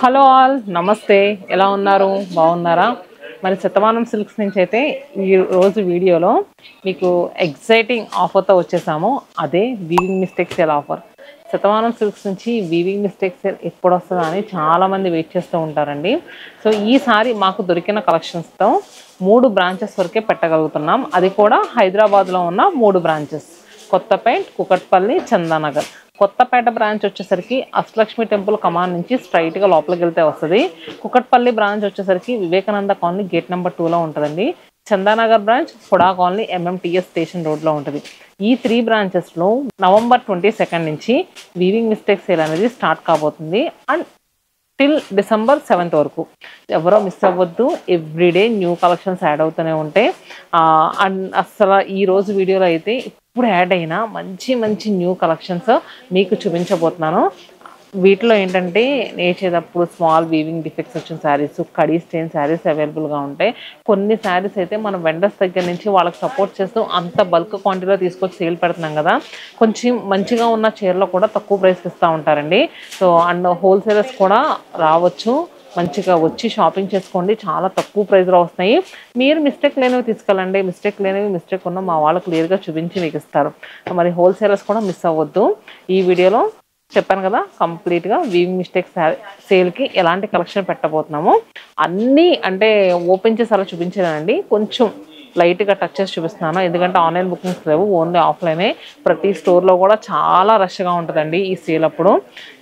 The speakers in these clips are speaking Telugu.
హలో ఆల్ నమస్తే ఎలా ఉన్నారు బాగున్నారా మరి శతమానం సిల్క్స్ నుంచి అయితే ఈ రోజు వీడియోలో మీకు ఎక్సైటింగ్ ఆఫర్తో వచ్చేసాము అదే weaving mistake sale offer Shatamanam silks నుంచి వీవింగ్ మిస్టేక్ సేల్ ఎప్పుడు వస్తుందా అని చాలామంది వెయిట్ చేస్తూ ఉంటారండి సో ఈసారి మాకు దొరికిన కలెక్షన్స్తో 3 బ్రాంచెస్ వరకే పెట్టగలుగుతున్నాం అది కూడా హైదరాబాద్లో ఉన్న 3 బ్రాంచెస్ కొత్తపేట్ కుకట్పల్లి చందానగర్ కొత్తపేట బ్రాంచ్ వచ్చేసరికి అష్టలక్ష్మి టెంపుల్ కమాన్ నుంచి స్ట్రైట్గా లోపలికి వెళ్తే వస్తుంది కుకట్పల్లి బ్రాంచ్ వచ్చేసరికి వివేకానంద కాలనీ గేట్ నెంబర్ 2లో ఉంటుందండి Chandanagar branch HUDA colony MMTS station రోడ్లో ఉంటుంది ఈ 3 బ్రాంచెస్లో నవంబర్ 22 నుంచి వీవింగ్ మిస్టేక్ సేల్ అనేది స్టార్ట్ కాబోతుంది అండ్ టిల్ డిసెంబర్ 7th వరకు ఎవరో మిస్ అవ్వద్దు ఎవ్రీడే న్యూ కలెక్షన్స్ యాడ్ అవుతూనే ఉంటాయి అండ్ అసలు ఈరోజు వీడియోలో అయితే ఇప్పుడు యాడ్ అయిన మంచి మంచి న్యూ కలెక్షన్స్ మీకు చూపించబోతున్నాను వీటిలో ఏంటంటే నేర్చేటప్పుడు స్మాల్ వీవింగ్ డిఫెక్ట్స్ వచ్చిన శారీస్ కడీ స్టైన్ శారీస్ అవైలబుల్గా ఉంటాయి కొన్ని శారీస్ అయితే మనం వెండర్స్ దగ్గర నుంచి వాళ్ళకి సపోర్ట్ చేస్తూ అంత బల్క్ క్వాంటిటీలో తీసుకొచ్చి సేల్ పెడుతున్నాం కదా కొంచెం మంచిగా ఉన్న చీరలో కూడా తక్కువ ప్రైస్కి ఇస్తూ ఉంటారండి సో అండ్ హోల్సేలర్స్ కూడా రావచ్చు మంచిగా వచ్చి షాపింగ్ చేసుకోండి చాలా తక్కువ ప్రైస్లో వస్తున్నాయి మీరు మిస్టేక్ లేనివి తీసుకెళ్ళండి మిస్టేక్ లేనివి మిస్టేక్ ఉన్న మా వాళ్ళు క్లియర్గా చూపించి మీకు ఇస్తారు మరి హోల్సేలర్స్ కూడా మిస్ అవ్వద్దు ఈ వీడియోలో చెప్పాను కదా కంప్లీట్గా వీవింగ్ మిస్టేక్ సేల్కి ఎలాంటి కలెక్షన్ పెట్టబోతున్నాము అన్నీ అంటే ఓపెన్ చేసి అలా చూపించానండి కొంచెం లైట్గా టచ్ చేసి చూపిస్తున్నాను ఎందుకంటే ఆన్లైన్ బుకింగ్స్ లేవు ఓన్లీ ఆఫ్లైనే ప్రతి స్టోర్లో కూడా చాలా రష్గా ఉంటుందండి ఈ సేల్ అప్పుడు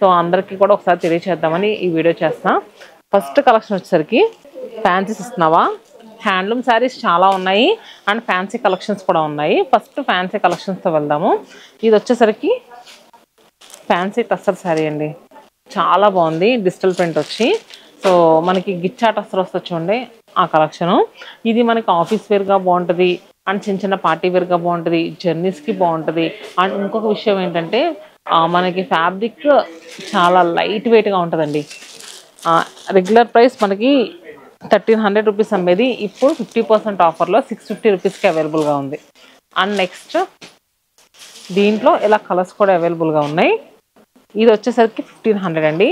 సో అందరికీ కూడా ఒకసారి తెలియచేద్దామని ఈ వీడియో చేస్తాను ఫస్ట్ కలెక్షన్ వచ్చేసరికి ఫ్యాన్సీస్ ఇస్తున్నావా హ్యాండ్లూమ్ శారీస్ చాలా ఉన్నాయి అండ్ ఫ్యాన్సీ కలెక్షన్స్ కూడా ఉన్నాయి ఫస్ట్ ఫ్యాన్సీ కలెక్షన్స్తో వెళ్దాము ఇది వచ్చేసరికి ఫ్యాన్సీ టస్సర్ శారీ అండి చాలా బాగుంది డిజిటల్ ప్రింట్ వచ్చి సో మనకి గిచ్చా టస్సర్ వస్తుంది చూడండి ఆ కలెక్షను ఇది మనకి ఆఫీస్ వేర్గా బాగుంటుంది అండ్ చిన్న చిన్న పార్టీ వేర్గా బాగుంటుంది జర్నీస్కి బాగుంటుంది అండ్ ఇంకొక విషయం ఏంటంటే మనకి ఫ్యాబ్రిక్ చాలా లైట్ వెయిట్గా ఉంటుందండి రెగ్యులర్ ప్రైస్ మనకి 1300 రూపీస్ అమ్మేది ఇప్పుడు 50% ఆఫర్లో 650 రూపీస్కి అవైలబుల్గా ఉంది అండ్ నెక్స్ట్ దీంట్లో ఇలా కలర్స్ కూడా అవైలబుల్గా ఉన్నాయి ఇది వచ్చేసరికి 1500 అండి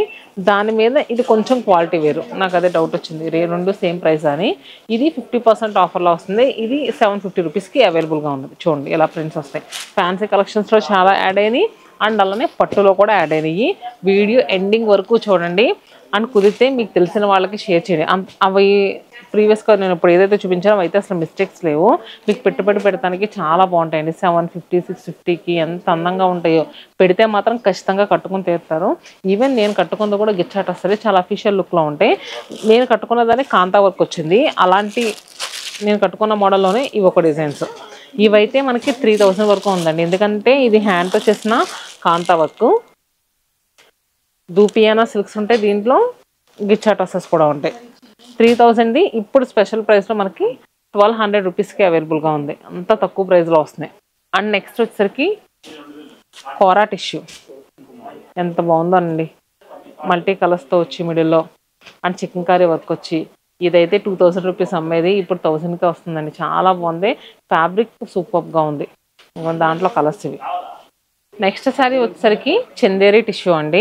దాని మీద ఇది కొంచెం క్వాలిటీ వేరు నాకు అదే డౌట్ వచ్చింది రెండు సేమ్ ప్రైస్ అని ఇది 50% ఆఫర్లో వస్తుంది ఇది 750 రూపీస్కి అవైలబుల్గా ఉంది చూడండి ఇలా ప్రింట్స్ వస్తాయి ఫ్యాన్సీ కలెక్షన్స్లో చాలా యాడ్ అయినాయి అండ్ అలానే పట్టులో కూడా యాడ్ అయినాయి వీడియో ఎండింగ్ వరకు చూడండి అండ్ కుదిరితే మీకు తెలిసిన వాళ్ళకి షేర్ చేయండి అవి ప్రీవియస్గా నేను ఇప్పుడు ఏదైతే చూపించానో అయితే అసలు మిస్టేక్స్ లేవు మీకు పెట్టుబడి పెడతానికి చాలా బాగుంటాయండి 750 650కి ఎంత అందంగా ఉంటాయో పెడితే మాత్రం ఖచ్చితంగా కట్టుకుని తీరుతారు ఈవెన్ నేను కట్టుకుంది కూడా గిచ్చాట వస్తుంది చాలా అఫీషియల్ లుక్లో ఉంటాయి నేను కట్టుకున్న దాన్ని కాంతా వర్క్ వచ్చింది అలాంటి నేను కట్టుకున్న మోడల్లోనే ఇవి ఒక డిజైన్స్ ఇవైతే మనకి 3000 వరకు ఉందండి ఎందుకంటే ఇది హ్యాండ్తో చేసిన కాంతా వర్క్ దూపియానా సిల్క్స్ ఉంటాయి దీంట్లో గిచ్చా టసెస్ కూడా ఉంటాయి 3000 ఇప్పుడు స్పెషల్ ప్రైస్లో మనకి 1200 రూపీస్కి అవైలబుల్గా ఉంది అంత తక్కువ ప్రైస్లో వస్తున్నాయి అండ్ నెక్స్ట్ వచ్చేసరికి కోరా టిష్యూ ఎంత బాగుందో అండి మల్టీ కలర్స్తో వచ్చి మిడిల్లో అండ్ చికెన్ కర్రీ వర్క్ వచ్చి ఇదైతే 2000 రూపీస్ అమ్మేది ఇప్పుడు 1000కే వస్తుందండి చాలా బాగుంది ఫ్యాబ్రిక్ సూపర్గా ఉంది దాంట్లో కలర్స్ ఇవి నెక్స్ట్ శారీ వచ్చేసరికి చందేరి టిష్యూ అండి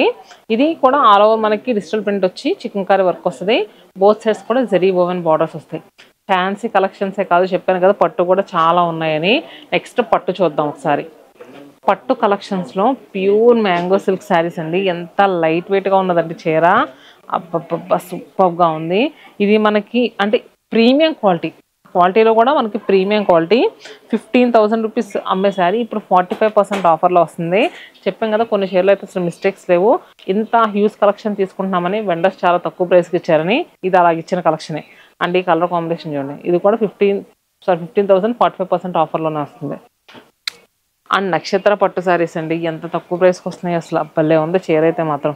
ఇది కూడా ఆల్ ఓవర్ మనకి డిజిటల్ ప్రింట్ వచ్చి చికెన్ కర్రీ వర్క్ వస్తుంది బోత్ సైడ్స్ కూడా జరీ ఓవెన్ బార్డర్స్ వస్తాయి ఫ్యాన్సీ కలెక్షన్సే కాదు చెప్పాను కదా పట్టు కూడా చాలా ఉన్నాయని నెక్స్ట్ పట్టు చూద్దాం ఒకసారి పట్టు కలెక్షన్స్లో ప్యూర్ మ్యాంగో సిల్క్ శారీస్ అండి ఎంత లైట్ వెయిట్గా ఉన్నదండి చీర అబ్బబ్బబ్బా సూపర్గా ఉంది ఇది మనకి అంటే ప్రీమియం క్వాలిటీలో కూడా మనకి ప్రీమియం క్వాలిటీ 15000 రూపీస్ అమ్మే శారీ ఇప్పుడు 45% ఆఫర్లో వస్తుంది చెప్పాం కదా కొన్ని షేర్లు అయితే అసలు మిస్టేక్స్ లేవు ఇంత హ్యూజ్ కలెక్షన్ తీసుకుంటున్నామని వెండర్స్ చాలా తక్కువ ప్రైస్కి ఇచ్చారని ఇది అలాగ ఇచ్చిన కలెక్షనే అండ్ ఈ కలర్ కాంబినేషన్ చూడండి ఇది కూడా 15,000 45% ఆఫర్లోనే వస్తుంది అండ్ నక్షత్ర పట్టు శారీస్ అండి ఎంత తక్కువ ప్రైస్కి వస్తున్నాయి అసలు భలే ఉంది చీర అయితే మాత్రం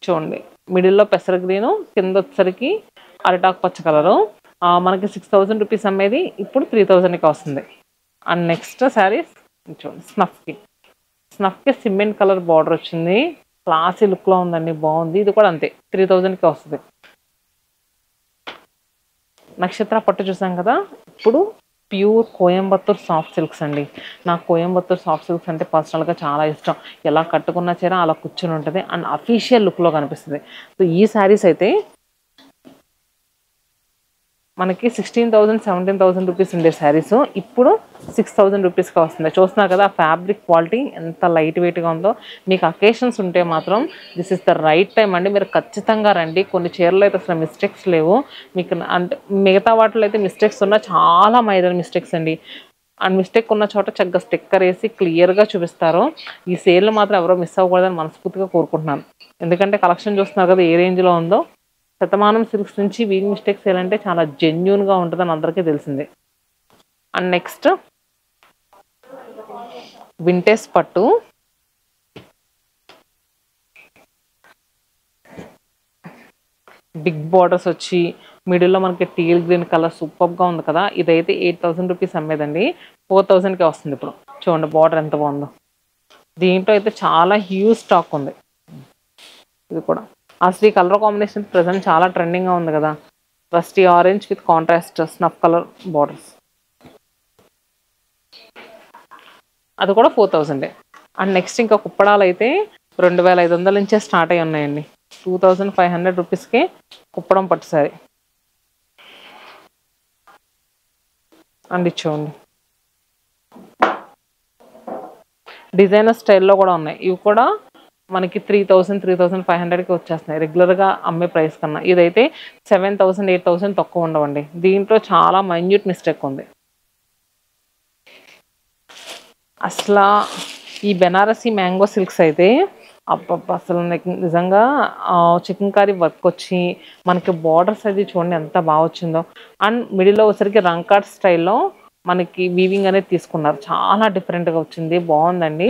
చూడండి మిడిల్లో పెసర గ్రీను కింద వచ్చేసరికి అరిటాకు పచ్చ కలరు మనకి 6000 రూపీస్ అమ్మేది ఇప్పుడు 3000కి వస్తుంది అండ్ నెక్స్ట్ శారీస్ చూడండి స్నఫ్కి సిమెంట్ కలర్ బార్డర్ వచ్చింది క్లాసీ లుక్లో ఉందండి బాగుంది ఇది కూడా అంతే 3000కి వస్తుంది నక్షత్ర పట్టు చూసాం కదా ఇప్పుడు ప్యూర్ కోయంబత్తూర్ సాఫ్ట్ సిల్క్స్ అండి. నాకు కోయంబత్తూర్ సాఫ్ట్ సిల్క్స్ అంటే పర్సనల్గా చాలా ఇష్టం. ఎలా కట్టుకున్న చీర అలా కూర్చొని ఉంటుంది అండ్ అఫీషియల్ లుక్లో కనిపిస్తుంది. సో ఈ శారీస్ అయితే మనకి 16,000 17,000 రూపీస్ ఉండే శారీస్ ఇప్పుడు 6,000 రూపీస్కి వస్తుంది. చూస్తున్నారు కదా ఫ్యాబ్రిక్ క్వాలిటీ ఎంత లైట్ వెయిట్గా ఉందో. మీకు అకేషన్స్ ఉంటే మాత్రం this is the right time అండి. మీరు ఖచ్చితంగా రండి. కొన్ని చీరలు అయితే అసలు మిస్టేక్స్ లేవు మీకు. అంటే మిగతా వాటిలో అయితే మిస్టేక్స్ ఉన్నా చాలా మైనర్ మిస్టేక్స్ అండి. అండ్ మిస్టేక్ ఉన్న చోట చక్కగా స్టిక్కర్ వేసి క్లియర్గా చూపిస్తారు. ఈ సేల్ మాత్రం ఎవరో మిస్ అవ్వకూడదని మనస్ఫూర్తిగా కోరుకుంటున్నాను. ఎందుకంటే కలెక్షన్ చూస్తున్నారు కదా ఏ రేంజ్లో ఉందో. శతమానం సిల్క్స్ నుంచి వీవింగ్ మిస్టేక్స్ సేల్ అంటే చాలా జెన్యూన్గా ఉంటుందని అందరికీ తెలిసిందే. అండ్ నెక్స్ట్ వింటేజ్ పట్టు. బిగ్ బార్డర్స్ వచ్చి మిడిల్లో మనకి టీల్ గ్రీన్ కలర్ సూపర్గా ఉంది కదా. ఇదైతే 8,000 రూపీస్ అమ్మేదండి, 4,000కే వస్తుంది ఇప్పుడు. చూడండి బార్డర్ ఎంత బాగుందో. దీంట్లో అయితే చాలా హ్యూజ్ స్టాక్ ఉంది. ఇది కూడా అసలు ఈ కలర్ కాంబినేషన్ ప్రజెంట్ చాలా ట్రెండింగ్గా ఉంది కదా. Rusty orange with contrast snuff colour borders. అది కూడా 4,000. అండ్ నెక్స్ట్ ఇంకా కుప్పడాలు అయితే 2,500 నుంచే స్టార్ట్ అయ్యి ఉన్నాయండి. 2,500 రూపీస్కి కుప్పడం పట్టు సారీ. అండ్ ఇచ్చేయండి డిజైనర్ స్టైల్లో కూడా ఉన్నాయి. ఇవి కూడా మనకి 3,000 3,500కి వచ్చేస్తున్నాయి రెగ్యులర్గా అమ్మే ప్రైస్ కన్నా. ఇదైతే 7,000 8,000 తక్కువ ఉండవండి. దీంట్లో చాలా మైన్యూట్ మిస్టేక్ ఉంది. అసలు ఈ బెనారసీ మ్యాంగో సిల్క్స్ అయితే అబ్బబ్బా అసలు నిజంగా చికెన్కారీ వర్క్ వచ్చి మనకి బార్డర్స్ అది చూడండి ఎంత బాగా వచ్చిందో. అండ్ మిడిల్లో వచ్చరికి రంకాట్ స్టైల్లో మనకి వీవింగ్ అనేది తీసుకున్నారు. చాలా డిఫరెంట్గా వచ్చింది, బాగుందండి.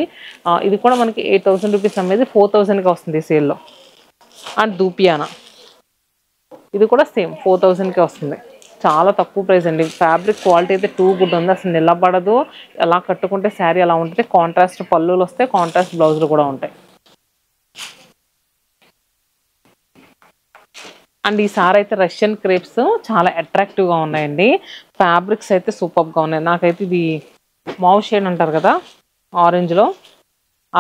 ఇది కూడా మనకి 8,000 రూపీస్ అమ్మేది 4,000కి వస్తుంది సేల్లో. అండ్ దూపియానా ఇది కూడా సేమ్ 4,000కే వస్తుంది. చాలా తక్కువ ప్రైస్ అండి. ఫ్యాబ్రిక్ క్వాలిటీ అయితే టూ గుడ్ ఉంది. అసలు నిలబడదు. ఎలా కట్టుకుంటే శారీ అలా ఉంటుంది. కాంట్రాస్ట్ పళ్ళులు వస్తాయి, కాంట్రాస్ట్ బ్లౌజులు కూడా ఉంటాయి. అండ్ ఈ సారీ అయితే రష్యన్ క్రేప్స్ చాలా అట్రాక్టివ్గా ఉన్నాయండి. ఫ్యాబ్రిక్స్ అయితే సూపర్గా ఉన్నాయి. నాకైతే ఇది మావ్ షేడ్ అంటారు కదా ఆరెంజ్లో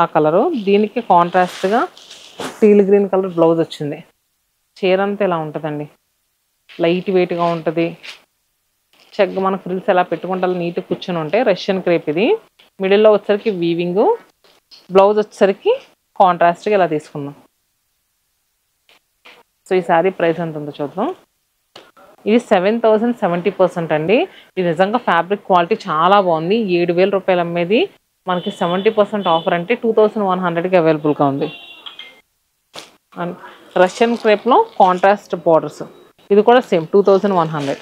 ఆ కలరు. దీనికి కాంట్రాస్ట్గా టీల్ గ్రీన్ కలర్ బ్లౌజ్ వచ్చింది. చీర అంతా ఇలా ఉంటుందండి, లైట్ వెయిట్గా ఉంటుంది. చక్కగా మన ఫ్రిల్స్ ఎలా పెట్టుకుంటే నీట్గా కూర్చొని ఉంటాయి. రష్యన్ క్రేప్ ఇది. మిడిల్లో వచ్చేసరికి వీవింగ్, బ్లౌజ్ వచ్చేసరికి కాంట్రాస్ట్గా ఇలా తీసుకున్నాం. సో ఈ శారీ ప్రైస్ ఎంత ఉందో చూద్దాం. ఇది 7,000 70% అండి. ఇది నిజంగా ఫ్యాబ్రిక్ క్వాలిటీ చాలా బాగుంది. 7,000 రూపాయలు అమ్మేది మనకి 70% ఆఫర్ అంటే 2,100కి అవైలబుల్గా ఉంది. అండ్ రష్యన్ క్రేప్లో కాంట్రాస్ట్ బార్డర్స్. ఇది కూడా సేమ్ 2,100.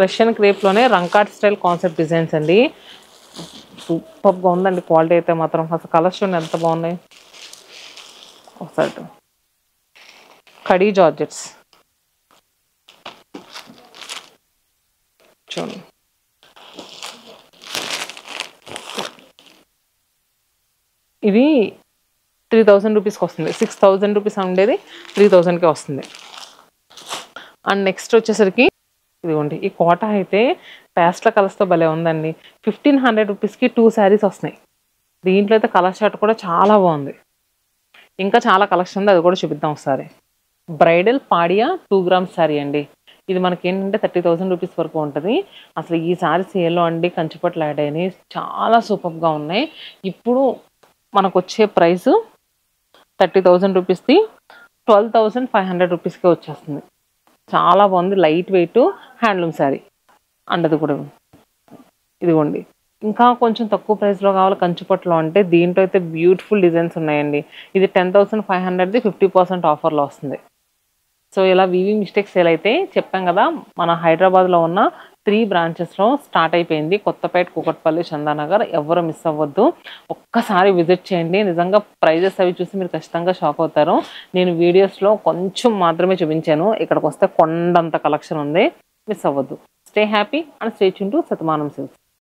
రష్యన్ క్రేప్లోనే రంకాట్ స్టైల్ కాన్సెప్ట్ డిజైన్స్ అండి. సూపర్గా ఉందండి క్వాలిటీ అయితే మాత్రం. అసలు కలర్స్ ఎంత బాగున్నాయి ఒకసారి. కడీ జార్జెట్స్ చూడండి. ఇది 3,000 రూపీస్కి వస్తుంది. 6,000 రూపీస్ ఉండేది 3,000కే వస్తుంది. అండ్ నెక్స్ట్ వచ్చేసరికి ఇదిగోండి ఈ కోట అయితే పేస్ట్ల కలర్స్తో భలే ఉందండి. 1,500 రూపీస్కి 2 శారీస్ వస్తున్నాయి. దీంట్లో అయితే కలర్ షార్ట్ కూడా చాలా బాగుంది. ఇంకా చాలా కలెక్షన్ ఉంది, అది కూడా చూపిద్దాం ఒకసారి. బ్రైడల్ పాడియా 2 గ్రామ్స్ శారీ అండి. ఇది మనకి ఏంటంటే 30,000 రూపీస్ వరకు ఉంటుంది. అసలు ఈ శారీ సేల్లో అండి కంచిపట్లు యాడ్ అయినాయి, చాలా సూపర్గా ఉన్నాయి. ఇప్పుడు మనకు వచ్చే ప్రైస్ 30,000 రూపీస్ది 12,500 రూపీస్కే వచ్చేస్తుంది. చాలా బాగుంది, light weight handloom sari. And అది కూడా ఇదిగోండి. ఇంకా కొంచెం తక్కువ ప్రైస్లో కావాలి కంచిపట్లో అంటే దీంట్లో అయితే బ్యూటిఫుల్ డిజైన్స్ ఉన్నాయండి. ఇది 10,500ది 50% ఆఫర్లో వస్తుంది. సో ఇలా వీవింగ్ మిస్టేక్స్ సేల్ అయితే చెప్పాం కదా, మన హైదరాబాద్లో ఉన్న 3 బ్రాంచెస్లో స్టార్ట్ అయిపోయింది. కొత్తపేట, కూకట్పల్లి, చందానగర్. ఎవరు మిస్ అవ్వద్దు, ఒక్కసారి విజిట్ చేయండి. నిజంగా ప్రైజెస్ అవి చూసి మీరు ఖచ్చితంగా షాక్ అవుతారు. నేను వీడియోస్లో కొంచెం మాత్రమే చూపించాను, ఇక్కడికి వస్తే కొండంత కలెక్షన్ ఉంది. మిస్ అవ్వద్దు. Stay happy and stay tune to Shatamanam silks.